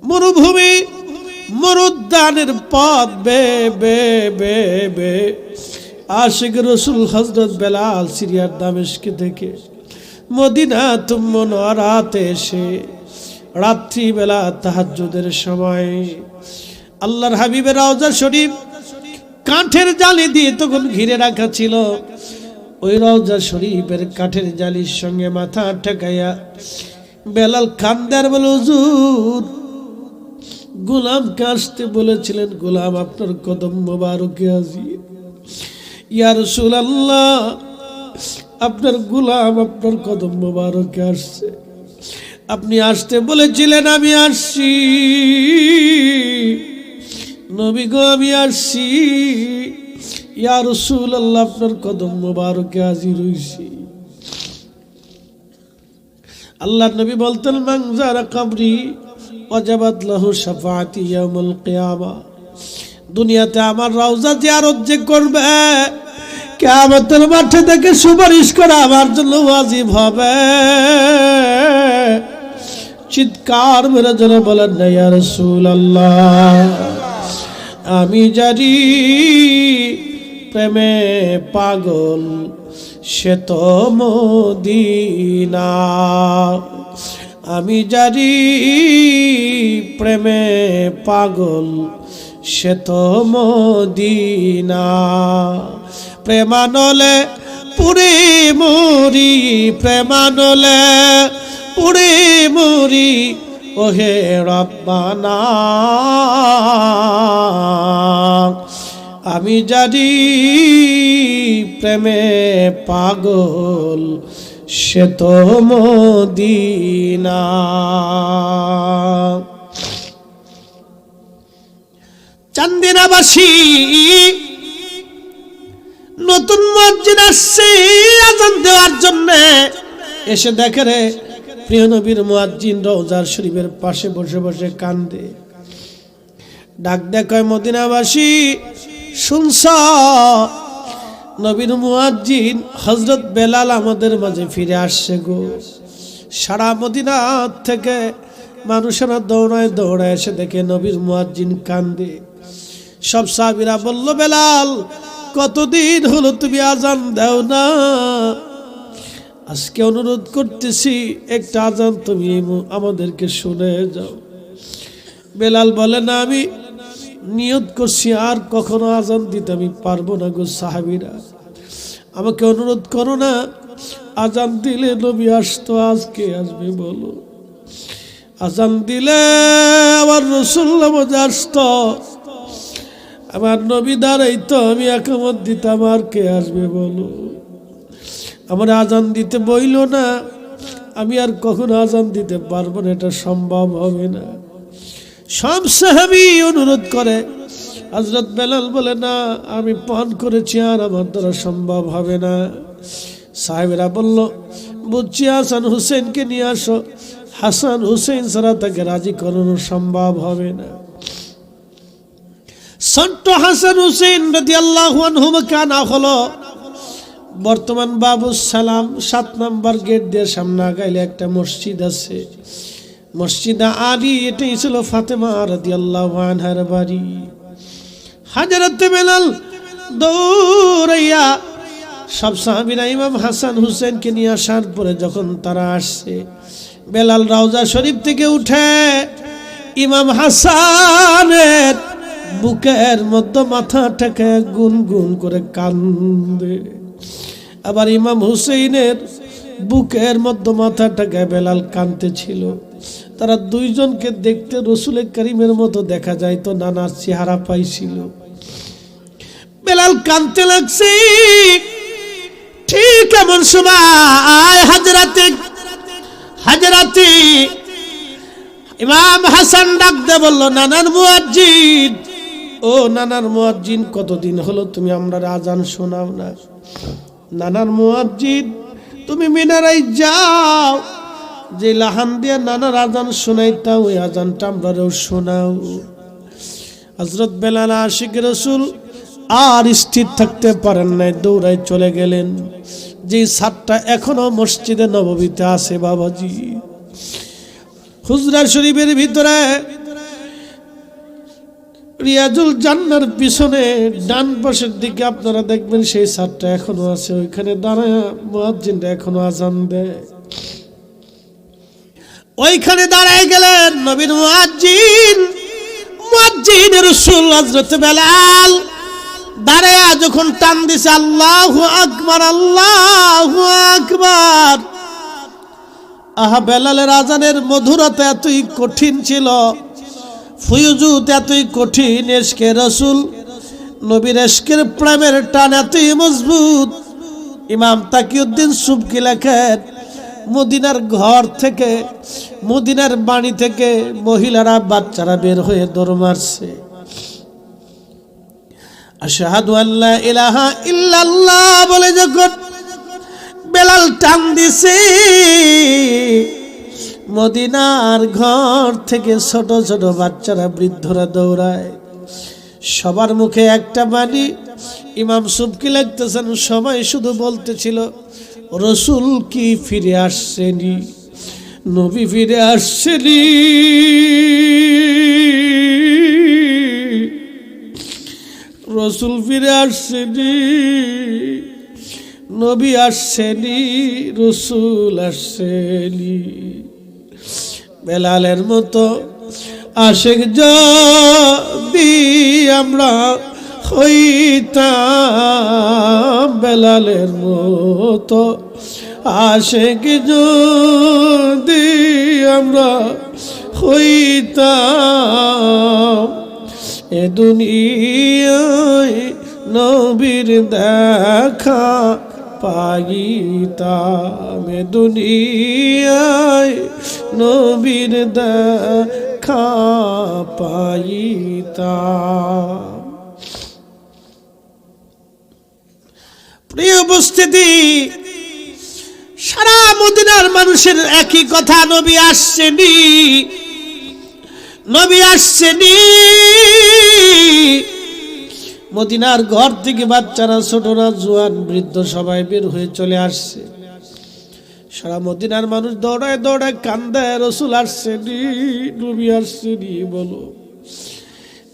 মরুভূমি, মরুদ্যানের পথ বে বে বে বে আশিক রসুল হযরত বেলাল সিরিয়ার দামেস্কে থেকে মদিনাতুল মুনাওয়ারাতে এসে রাত্রিবেলা তাহাজ্জুদের সময় আল্লাহর হাবিবের রওজা শরীফ কাঠের জালি দিয়ে তখন ঘিরে রাখা ছিল। ওই রওজা শরীফের কাঠের জালির সঙ্গে মাথা ঠেকাইয়া বেলাল কান্দার বলে, হুজুর, গোলামকে আসতে বলেছিলেন, গোলাম আপনার কদম মোবারকে হাজির। ইয়া রাসূলুল্লাহ, আপনার গোলাম আপনার কদম মোবারকে আসছে, আপনি আসতে বলেছিলেন, আমি আসছি নবী গো, আমি আসছি। ইয়া রাসূলুল্লাহ, আপনার কদম মোবারকে হাজির হইছি। আল্লাহর নবী বলতেন, মান যারা কবরি ওয়াজাবাত লাহু শাফাআতি ইয়াউমুল কিয়ামা। দুনিয়াতে আমার রওজা জিয়ারত যে করবে, কিয়ামতের মাঠে থেকে সুপারিশ করা আমার জন্য ওয়াজিব হবে। চিৎকার মেরে জোরে বলেন না, ইয়া রাসূলুল্লাহ, আমি জানি প্রেমে পাগল সে তো মদিনা। আমি যারি প্রেমে পাগল সে তো মদিনা। প্রেমানলে পুরে মরি, প্রেমানলে পুরে মরি ওহে রব্বানা। আমি জানি প্রেমে পাগল সে তো মদিনা। চান্দিনাবাসী নতুন মসজিদ আসছে আজান দেওয়ার জন্য, এসে দেখে রে প্রিয় নবীর মুয়াজ্জিন রওজার শরীফের পাশে বসে বসে কান্দে। ডাক দেখায় মদিনাবাসী, শুনছ নবীর মুয়াজ্জিন হযরত বেলাল আমাদের মাঝে ফিরে আসছে গো। সারা মদিনা থেকে মানুষেরা দৌড়ায় দৌড়ায় এসে দেখে নবীর মুয়াজ্জিন কান্দে। সব সাহাবীরা বলল, বেলাল কতদিন হলো তুমি আজান দাও না, আজকে অনুরোধ করতেছি একটা আজান তুমি আমাদেরকে শুনে যাও। বেলাল বলে, না আমি নিয়ত করছি আর কখনো আজান দিতে আমি পারবো না গো। সাহাবীরা আমাকে অনুরোধ করো না, আজান দিলে নবী আসতো, আজকে আসবে বলো। আজান দিলে আমার রাসূলুল্লাহ মধ্যে আসতো, আমার নবী দাঁড়াইতো, আমি একামত দিতাম, আর কে আসবে বলো। আমার আজান দিতে বইল না, আমি আর কখনো আজান দিতে পারবো না, এটা সম্ভব হবে না। সব সাহাবী অনুরোধ করে, হযরত বেলাল বলে, না আমি পান করেছি আর আমার দ্বারা সম্ভব হবে না। সাহাবীরা বলল, বুঝছি হাসান হুসেনকে নিয়ে আসো, হাসান হুসেন ছাড়া তাকে রাজি করানো সম্ভব হবে না। ছোট্ট হাসান হুসেন রাদিয়াল্লাহু আনহুমাকে আনা হলো। বর্তমান বাবু সালাম 7 নম্বর গেট দিয়ে সামনে আগাইলে একটা মসজিদ আছে, মসজিদে আলী। এটাই ছিল ফাতেমা রাদিয়াল্লাহু আনহার বাড়ি। হযরত বেলাল দৌড়াইয়া সব সাহাবীরা ইমাম হাসান হুসেনকে নিয়ে আসার পরে যখন তারা আসছে, বেলাল রওজা শরীফ থেকে উঠে ইমাম হাসানের বুকের মধ্যে মাথা ঠেকে গুনগুন করে কান্দে। আবার ইমাম হুসেইনের বুকের মধ্যে মাথা ঠেকে বেলাল কাঁদতেছিল। তারা দুইজনকে দেখতে রাসূল করিমের মতো দেখা যায়, তো নানার চেহারা পাইছিল। বেলাল কাঁদতে লাগছে। ঠিক এমন সময় হাজরাতে ইমাম হাসান ডাক দিয়ে বলল, নানার মুয়াজ্জিন, ও নানার মুয়াজ্জিন, কতদিন হলো তুমি আমরা আজান শোনাও না। নানার মুয়াজ্জিন, তুমি মিনারাই যাও, যে লাহান দিয়ে নানার আজান শোনাইতা ওই আজানটা আমরাও শোনাও। হযরত বেলাল আশিক রাসূল আর স্থির থাকতে পারেন নাই, দৌড়ায় চলে গেলেন। যে ছাদটা এখনো মসজিদে নববীতে আছে বাবাজি, হুজরা শরীফের ভিতরে রিয়াজুল জান্নার পিছনে ডান পাশের দিকে আপনারা দেখবেন সেই ছাদটা এখনো আছে। ওইখানে দাঁড়ায় মুয়াজ্জিনরা এখনো আজান দেয়। ওইখানে দাঁড়ায় গেলেন নবীর মুয়াজ্জিন রাসূল হযরত বেলাল। দাঁড়ায়া যখন টান দিছে আল্লাহু আকবার, আল্লাহু আকবার, আহা বেলালের আজানের মধুরতা এতই কঠিন ছিল, ফুয়ুজুত এতই কঠিন, ইশকে রাসূল নবীর ইশকের প্রেমের টান এতই মজবুত। ইমাম তাকিউদ্দিন সুবকি লেখেন, মদিনার ঘর থেকে, মদিনার বাড়ি থেকে মহিলারা বাচ্চারা বের হয়ে দৌড় মারছে, আশহাদু আল্লা ইলাহা ইল্লাল্লাহ বলে যখন বেলাল টান দিছে, মদিনার ঘর থেকে ছোট ছোট বাচ্চারা বৃদ্ধরা দৌড়ায়। সবার মুখে একটা বাণী, ইমাম সুবকি লিখতেছেন, সবাই শুধু বলতেছিল, রাসূল কি ফিরে আসছেনি, নবী ফিরে আসছেনি। রসুল ফিরে আসছেনি, নবী আসছেনি, রসুল আসছেনি। বেলালের মতো আশিক যদি আমরা হইতাম, বেলালের মতো আশিক যদি আমরা হইতাম, এ দুনিয়ায় নবীর দেখা পাইতাম, এ দুনিয়ায় নবীর দেখা পাইতাম। প্রিয় উপস্থিতি, সারা মদিনার মানুষের একই কথা, নবী আসছেনি, নবী আসছেনি। মদিনার ঘর থেকে বাচ্চারা, ছোটরা, জোয়ান, বৃদ্ধ সবাই বের হয়ে চলে আসছে। সারা মদিনার মানুষ দৌড়ায় দৌড়ায় কান্দায়, রসুল আসছেনি, নবী আসছেনি বলো।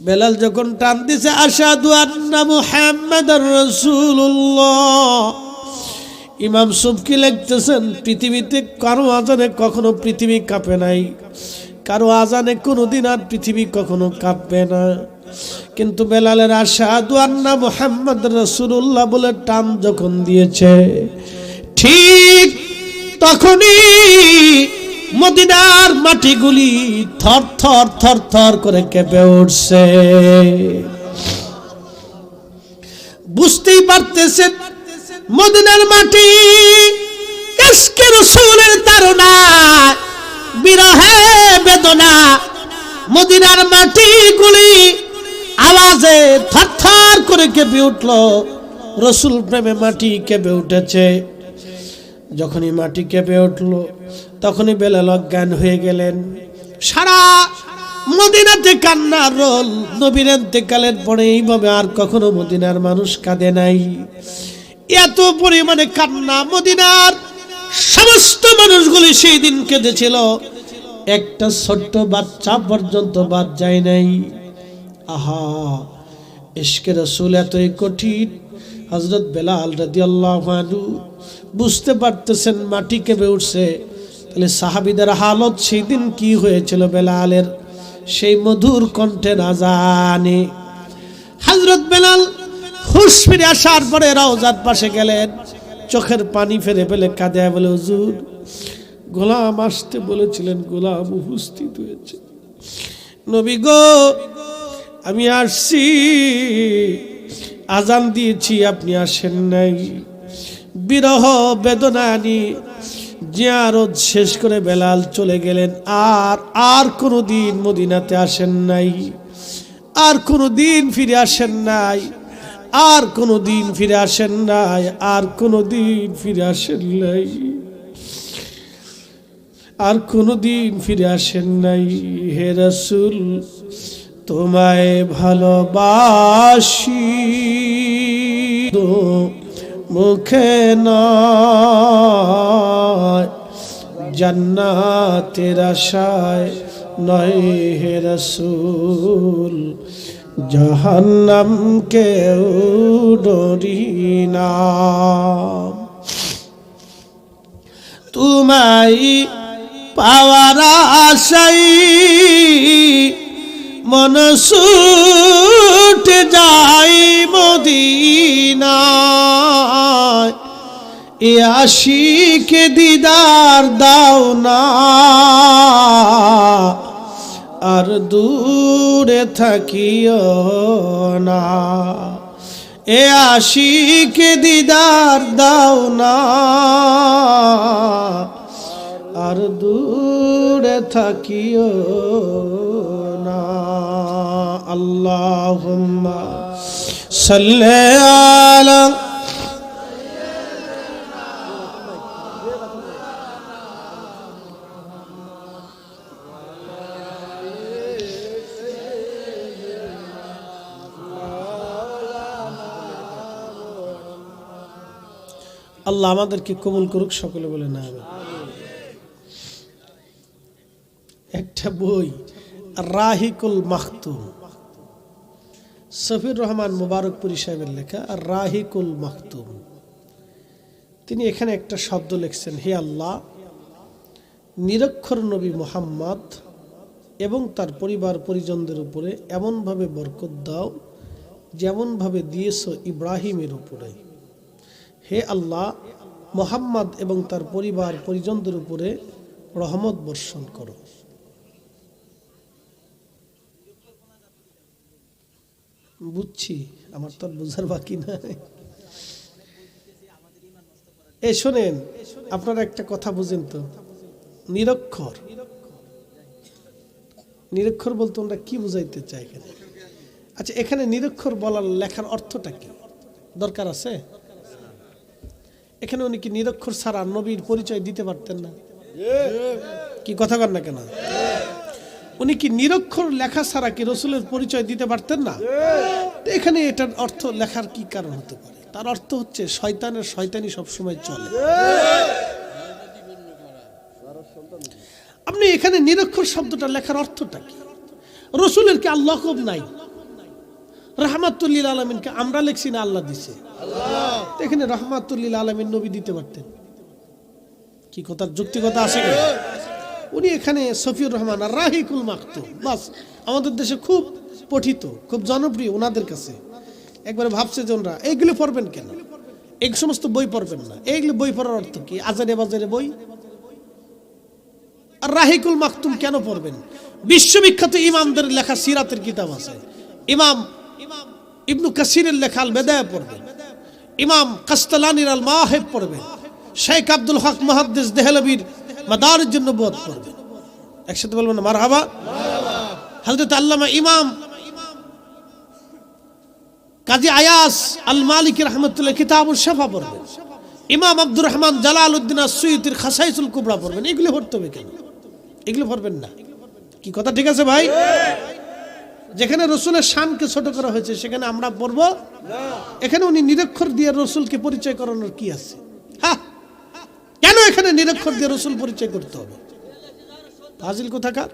বেলাল যখন টান দিছে আশহাদু আন্না মুহাম্মাদার রাসূলুল্লাহ, ইমাম সুবকি লিখতেছেন পৃথিবীতে কারো আজানে কখনো পৃথিবী কাঁপে নাই, কারো আজানে কোনোদিন আর পৃথিবী কখনো কাঁপবে না। কিন্তু বেলালের আশহাদু আন্না মুহাম্মাদার রাসূলুল্লাহ বলে টান যখন দিয়েছে, ঠিক তখনই মদিনার মাটিগুলি থর থর থর থর করে কেঁপে উঠছে। বুঝতেই পারতেছেন মদিনার মাটি ইশকে রাসূলের তাড়না, বিরহে বেদনা, মদিনার মাটিগুলি আওয়াজে থর থর করে কেঁপে উঠল। রসুল প্রেমে মাটি কেঁপে উঠেছে। যখনই মাটি কেঁপে উঠল তখনই বেলাল অজ্ঞান হয়ে গেলেন। সারা মদিনাতে কান্নার রোল। নবীর ইন্তেকালের পরে এইভাবে আর কখনো মদিনার মানুষ কাঁদে নাই। এত পরিমাণে কান্না, মদিনার সমস্ত মানুষগুলি সেই দিন কেঁদেছিল, একটা ছোট্ট বাচ্চা পর্যন্ত বাদ যায় নাই। আহা, ইশকে রাসূল এতই কঠিন। হযরত বেলাল রাদিয়াল্লাহু আনহু বুঝতে পারতেছেন মাটি কেঁপে উঠছে, তাহলে সাহাবীদের হালত সেই দিন কি হয়েছিল বেলালের সেই মধুর কণ্ঠের আজানে। হযরত বেলাল হুঁশ ফিরে আসার পরে রওজার পাশে গেলেন, চোখের পানি ফেলে ফেলে কাঁদে বলে, হুজুর গোলাম আসতে বলেছিলেন, গোলাম উপস্থিত হয়েছে। নবী গো, আমি আসছি, আজান দিয়েছি, আপনি আসেন নাই। বিরহ বেদনা নিয়ে জিয়ারত শেষ করে বেলাল চলে গেলেন। আর কোনোদিন মদিনাতে আসেন নাই, আর কোনোদিন ফিরে আসেন নাই, আর কোনোদিন ফিরে আসেন নাই, আর কোনোদিন ফিরে আসেন নাই, আর কোনোদিন ফিরে আসেন নাই। হে রাসূল, তোমায় ভালোবাসি মুখে নয়, জান্নাতের আশায় নয়। হে রাসূল, জাহান্নাম কেউ ডরি না। তোমায় পাওয়ার আশায় মন ছুটে যাই মদিনায়, এ আশিকে দিদার দাও না, আর দূরে থাকিও না। এ আশিকে দিদার দাও না, আর দূরে থাকিও না। আল্লাহুম্মা সাল্লি আলা আল্লাহ আমাদেরকে কবুল করুক, সকলে বলে না। একটা বই রাহিকুল মাখতুম, সফিউর রহমান মুবারকপুরী সাহেবের লেখা আর রাহিকুল মাকতুম। তিনি এখানে একটা শব্দ লিখছেন, হে আল্লাহ, নিরক্ষর নবী মুহাম্মদ এবং তার পরিবার পরিজনদের উপরে এমনভাবে বরকত দাও যেমনভাবে দিয়েছো ইব্রাহিমের উপরে। হে আল্লাহ, মুহাম্মদ এবং তার পরিবার পরিজনদের উপরে রহমত বর্ষণ করো। বুঝছি, আমার তো বুঝার বাকি নাই। এই শোনেন, আপনারা একটা কথা বুঝেন তো, নিরক্ষর নিরক্ষর বলতে আমরা কি বুঝাইতে চাই এখানে? আচ্ছা, এখানে নিরক্ষর বলার লেখার অর্থটা কি দরকার আছে? এখানে উনি কি নিরক্ষর ছাড়া নবীর পরিচয় দিতে পারতেন না? কি কথা বলেন না কেন? উনি কি নিরক্ষর লেখা ছাড়া কি রসুলের পরিচয় দিতে পারতেন না? এখানে এটার অর্থ লেখার কি কারণ হতে পারে? তার অর্থ হচ্ছে শয়তানের শয়তানি সবসময় চলে। আপনি এখানে নিরক্ষর শব্দটা লেখার অর্থটা কি? রসুলের কি আল্লাহ লকব নাই? রাহমাতুল লিল আলামিনকে আমরা লিখছি না, আল্লাহ দিছে। এখানে রাহমাতুল লিল আলামিন নবী দিতে পারতেন। কি কথার যুক্তিকতা আছে কি? উনি এখানে সফিউর রহমান আর রাহিকুল মাকতুম, বাস আমাদের দেশে খুব পঠিত, খুব জনপ্রিয় ওনাদের কাছে। একবারে ভাবছে যে ওনারা এইগুলো পড়বেন কেন, এই সমস্ত বই পড়বেন না। এইগুলো বই পড়ার অর্থ কি? আজারে বাজারে বই। আর রাহিকুল মাকতুম কেন পড়বেন? বিশ্ববিখ্যাত ইমামদের লেখা সিরাতের কিতাব আছে। ইমাম ইবনু কাসিরের লেখা আল বেদায়া পড়বেন, ইমাম কাস্তালানির আল মাওয়াহিব পড়বেন, শেখ আব্দুল হক মুহাদ্দিস দেহলভির মাদারিজুন নবুওয়াত পড়বেন। একসাথে বলবেন না মারহাবা? হযরত আল্লামা ইমাম কাজী আয়াস আল মালিকি রাহমাতুল্লাহ কিতাবুশ শাফা পড়বেন, ইমাম আব্দুর রহমান জালালউদ্দিন আস-সুয়ুতির খাসাইসুল কুবরা পড়বেন। এগুলো পড়তে হবে কেন? এগুলো পড়বেন না। কি কথা ঠিক আছে ভাই? যেখানে রসুলের শানকে ছোট করা হয়েছে সেখানে আমরা পড়বো না। এখানে উনি নিরক্ষর দিয়ে রসুলকে পরিচয় করানোর কি আছে? হ্যাঁ, কেন এখানে নিরক্ষর দিয়ে রসুল পরিচয় করতে হবে? ফাজিল কোথাকার!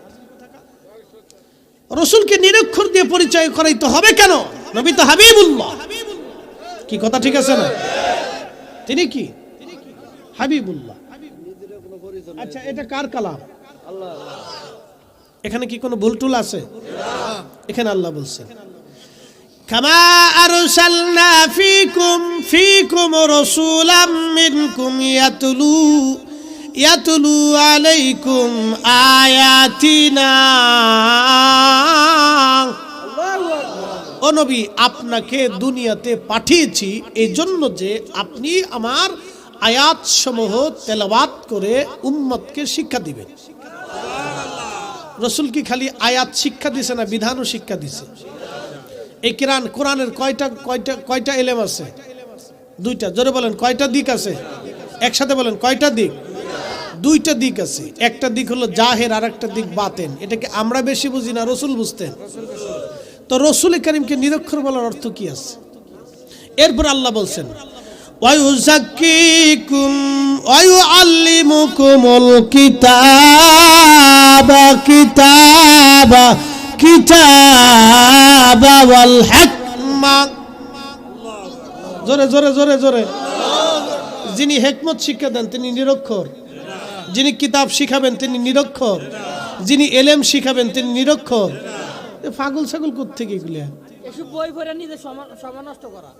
রসুলকে নিরক্ষর দিয়ে পরিচয় করাইতে হবে কেন? নবী তো হাবিবুল্লাহ। কি কথা ঠিক আছে না? তিনি কি হাবিবুল্লাহ। আচ্ছা, এটা কার কালাম? আল্লাহ। এখানে কি কোনো ভুল টুল আছে? এখানে আল্লাহ বলছেন, কামা আরসালনা ফিকুম রাসূলাম মিনকুম ইয়াতলু আলাইকুম আয়াতিনা। ও নবী, আপনাকে দুনিয়াতে পাঠিয়েছি এই জন্য যে আপনি আমার আয়াত সমূহ তেলাওয়াত করে উম্মতকে শিক্ষা দিবেন। রসুল কি খালি আয়াত শিক্ষা দিছে না, বিধানও শিক্ষা দিছে? এই কোরআনের কয়টা এলেম আছে? দুইটা। জোরে বলেন, কয়টা দিক আছে? একসাথে বলেন, কয়টা দিক? দুইটা দিক আছে। একটা দিক হলো জাহের, আর একটা দিক বাতেন। এটাকে আমরা বেশি বুঝি না, রসুল বুঝতেন। তো রসুল কারীমকে নিরক্ষর বলার অর্থ কি আছে? এরপর আল্লাহ বলছেন, ওয়ায়ুযাক্কিকুম ওয়ায়ুআল্লিমুকুমুল কিতাবা ওয়াল হিকমা। জোরে জোরে জোরে জোরে। যিনি হিকমত শিক্ষা দেন তিনি নিরক্ষর, যিনি কিতাব শিখাবেন তিনি নিরক্ষর, যিনি এলেম শিখাবেন তিনি নিরক্ষর। পাগল ছাগল কোত্থেকে এগুলো? এসব বই পড়ে নিজে সময় নষ্ট করা,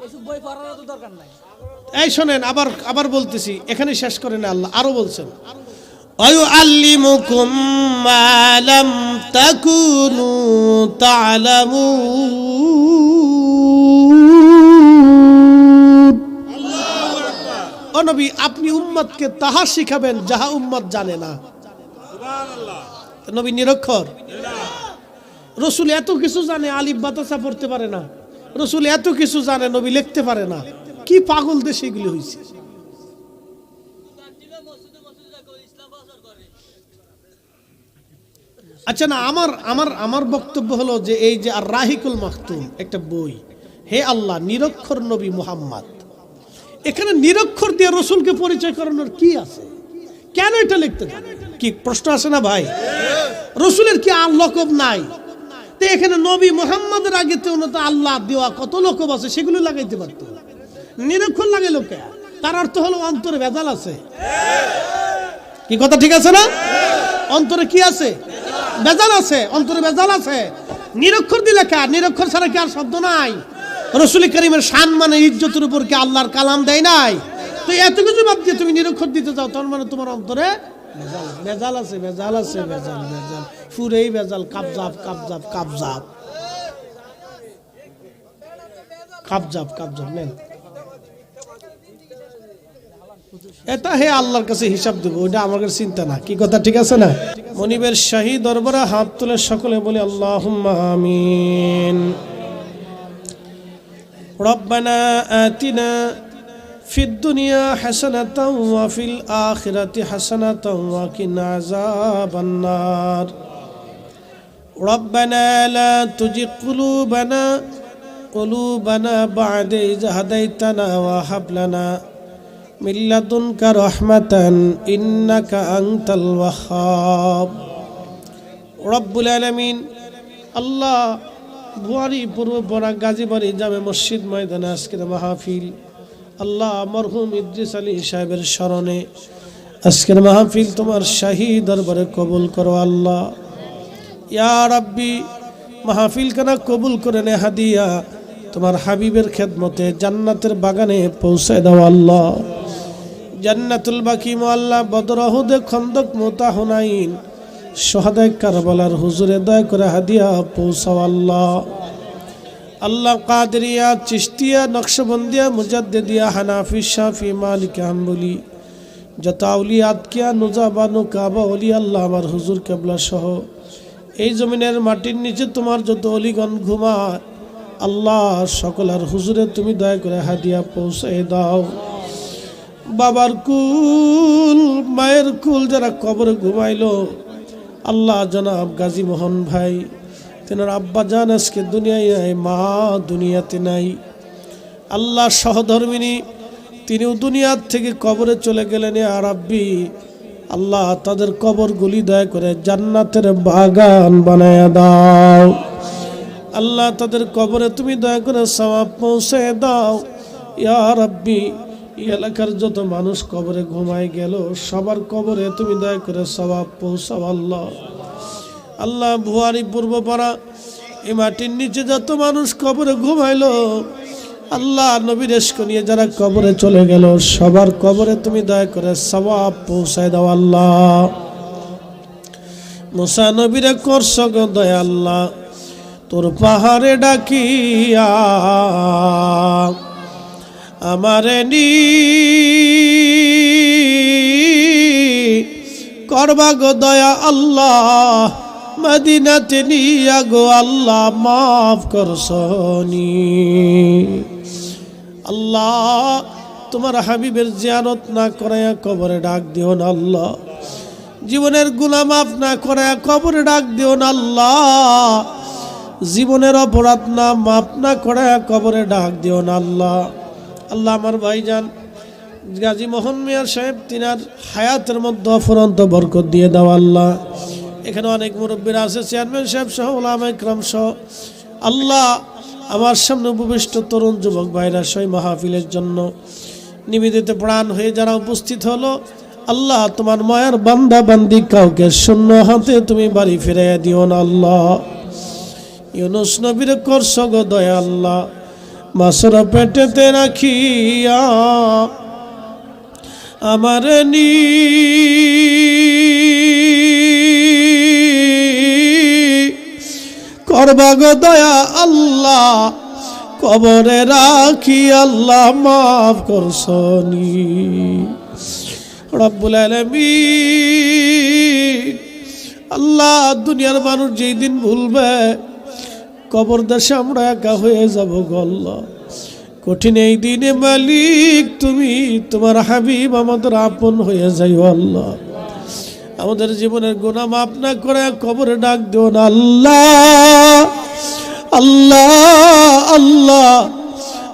এসব বই পড়ার তো দরকার নাই। এই শোনেন, আবার বলতেছি, এখানে শেষ করেন। আল্লাহ আরো বলছেন, ওয়ায়ুআল্লিমুকুম মা লাম তাকুনু তা'লামুন। আল্লাহু আকবার। ও নবী, আপনি উম্মতকে তাহা শিখাবেন যাহা উম্মত জানে না। সুবহানাল্লাহ। নবী নিরক্ষর? রসুল এত কিছু জানে, আলিফ বাতাসা পড়তে পারে না। রসুল এত কিছু জানে, নবী লিখতে পারে না। কি পাগল দেশে এগুলি হয়েছে। আচ্ছা না, আমার বক্তব্য হলো যে এই যে আর রাহিকুল মাকতুম একটা বই, হে আল্লাহ, নিরক্ষর নবী মুহাম্মদ, এখানে নিরক্ষর দিয়ে রসুলকে পরিচয় করানোর কি আছে? কেন এটা লিখতে? কি প্রশ্ন আছে না ভাই? রসুলের কি আর লকব নাই? তো এখানে নবী মুহাম্মদের আগে তো আল্লাহ দেওয়া কত লোকব আছে সেগুলো লাগাইতে পারতো, নিরক্ষর লাগে লোকে। তার অর্থ হলো অন্তরে ভেজাল আছে। কি কথা ঠিক আছে না? অন্তরে কি আছে? ভেজাল আছে, অন্তরে ভেজাল আছে। নিরক্ষর দিলে কে? নিরক্ষর ছাড়া কি আর শব্দ নাই? রাসূল কারীমের শান মানে ইজ্জতের উপর কি আল্লাহর কালাম দেয় নাই? তো এত কিছু বাদ দিয়ে তুমি নিরক্ষর দিতে যাও, তার মানে তোমার অন্তরে ভেজাল আছে, ভেজাল আছে, ভেজাল ভেজাল পুরেই ভেজাল। কাবজাব কাবজাব কাবজাব কাবজাব কাবজাব নেন, এটা হে আল্লাহর কাছে হিসাব দেব, ওইটা আমার কাছে চিন্তা না। কি কথা ঠিক আছে না? মনিবের শাহী দরবারে হাত তুলে সকলে বলি আল্লাহুম্মা আমিন। রব্বানা আতিনা ফিদ দুনিয়া হাসানাতাও ওয়া ফিল আখিরাতি হাসানাতাও ওয়া কিনা আযাবান নার। রব্বানা লা তুজিগ কুলুবানা বা'দা ইয হাদাইতানা ওয়া হাব লানা মিন লাদুনকা রাহমাতান ইন্নাকা আনতাল ওয়াহ্হাব। রব্বুল আলামিন আল্লাহ, বুয়ারি পূর্বপাড়া গাজীবাড়ি জামে মসজিদ ময়দানে আজকের মাহফিল আল্লাহ মরহুম ইদ্রিস আলী সাহেবের স্মরণে আজকের মাহফিল তোমার শাহী দরবারে কবুল করো আল্লাহ। ইয়া রাব্বি, মাহফিল কানা কবুল করে নে হাদিয়া তোমার হাবিবের খেদমতে জান্নাতের বাগানে পৌঁছায় দাও আল্লাহ। জান্নাতুল বাকি মুআল্লা বদর উহুদ খন্দক মুতা হুনাইন শহাদায়ে কারবালার হুজুরে দয়া করে হাদিয়া পৌঁছাও আল্লাহ। আল্লাহ কাদেরিয়া চিশতিয়া নকশবন্দিয়া মুজাদ্দিদিয়া হানাফি শাফি মালিকি হাম্বলি যত আউলিয়াত কিয়া নুজাবানু কাবা ওলি আল্লাহ আমার হুজুর কেবলা সহ এই জমিনের মাটির নিচে তোমার যত অলিগণ ঘুমায় আল্লাহ সকলার হুজুরে তুমি দয়া করে হাদিয়া পৌঁছায় দাও। বাবার কুল মায়ের কুল যারা কবরে ঘুমাইলো আল্লাহ জনাব গাজী মোহন ভাই, তেনার আব্বা জান আজকে দুনিয়ায় নাই, মা দুনিয়াতে নাই। আল্লাহ সহধর্মিনী তিনিও দুনিয়ার থেকে কবরে চলে গেলেন। ইয়া রাব্বি আল্লাহ তাদের কবরগুলি দয়া করে জান্নাতের বাগান বানায়া দাও আল্লাহ। তাদের কবরে তুমি দয়া করে সওয়াব পৌঁছে দাও ইয়া রাব্বি। এলাকার যত মানুষ কবরে ঘুমায় গেল সবার কবরে তুমি দয়া করে সওয়াব পৌঁছাও আল্লাহ। আল্লাহ বুয়ারি পূর্বপাড়া এই মাটির নিচে যত মানুষ কবরে ঘুমাইলো আল্লাহ নবীর ইশক নিয়ে যারা কবরে চলে গেল সবার কবরে তুমি দয়া করে সওয়াব পৌঁছায় দাও আল্লাহ। মুসা নবীরে করছ গো দয়া আল্লাহ, তোর পাহাড়ে ডাকিয়া আমারে নি করবা গো দয়া আল্লাহ। মদিনাতে নিয়া গো আল্লাহ মাফ করছনি আল্লাহ। তোমার হাবিবের জিয়ারত না করায়া কবরে ডাক দিও না আল্লাহ। জীবনের গুনাহ মাফ না করায়া কবরে ডাক দিও না আল্লাহ। জীবনের অপরাধ না মাফ না করায়া কবরে ডাক দিও না আল্লাহ। আল্লাহ আমার ভাইজান গাজী মোহন মিয়া সাহেব তিনার হায়াতের মধ্যে অফুরন্ত বরকত দিয়ে দাও আল্লাহ। এখানে অনেক মুরব্বীরা আছে, চেয়ারম্যান সাহেব সহ ওলামায়ে কেরাম সহ আল্লাহ আমার সামনে উপবিষ্ট তরুণ যুবক ভাইরা সই মাহফিলের জন্য নিবেদিত প্রাণ হয়ে যারা উপস্থিত হলো আল্লাহ তোমার মায়ার বান্দা বান্দি কাউকে শূন্য হাতে তুমি বাড়ি ফিরাইয়া দিও না আল্লাহ। ইউনুস নবীর করছ গো দয়া আল্লাহ, মাছের পেটেতে রাখিয়া আমার নি করবা গো দয়া আল্লাহ। কবরে রাখি আল্লাহ মাফ করছনি রব্বুল আলামিন। আল্লাহ দুনিয়ার মানুষ যেই দিন ভুলবে কবর দেশে আমরা একা হয়ে যাব গো আল্লাহ। কঠিন এই দিনে মালিক তুমি তোমার হাবিব আমাদের আপন হয়ে যাইও আল্লাহ। আমাদের জীবনের গুনাহ মাফ না করে কবরে ডাক দিও না আল্লাহ। আল্লাহ আল্লাহ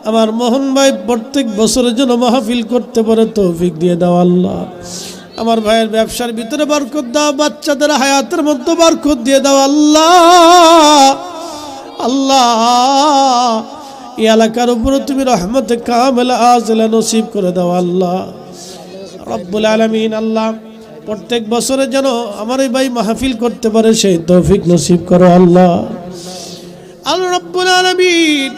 আমার মোহন ভাই প্রত্যেক বছরের জন্য মাহফিল করতে পারে তৌফিক দিয়ে দাও আল্লাহ। আমার ভাইয়ের ব্যবসার ভিতরে বরকত দাও, বাচ্চাদের হায়াতের মধ্যে বরকত দিয়ে দাও আল্লাহ। আল্লাহ এই এলাকার উপরে তুমি রহমতে কামেলা আজলা নসিব করে দাও আল্লাহ রব্বুল আলামিন। আল্লাহ প্রত্যেক বছরে যেন আমার এই ভাই মাহফিল করতে পারে সেই তৌফিক নসিব করো আল্লাহ। আল্লাহ রব্বুল আলামিন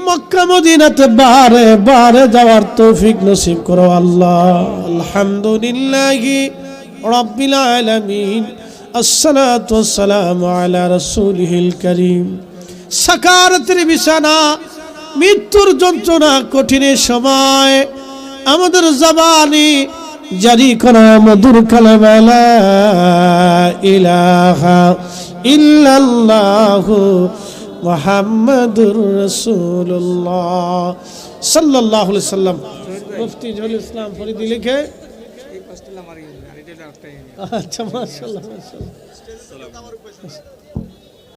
মক্কা মদিনাতে বারে বারে যাওয়ার তৌফিক নসিব করো আল্লাহ। আলহামদুলিল্লাহি রাব্বিল আলামিন, আসসালাতু ওয়াসসালামু আলা রাসূলিহিল কারীম। সাকারাতের বিছানা, মৃত্যুর যন্ত্রণা, কঠিনের সময় আমাদের জবানে জারি করা মধুর কালেমা লা ইলাহা ইল্লাল্লাহু মুহাম্মাদুর রাসূলুল্লাহ সাল্লাল্লাহু আলাইহি সাল্লাম। মুফতি জহুরুল ইসলাম ফরিদি লিখে আচ্ছা মাশাআল্লাহ মাশাআল্লাহ।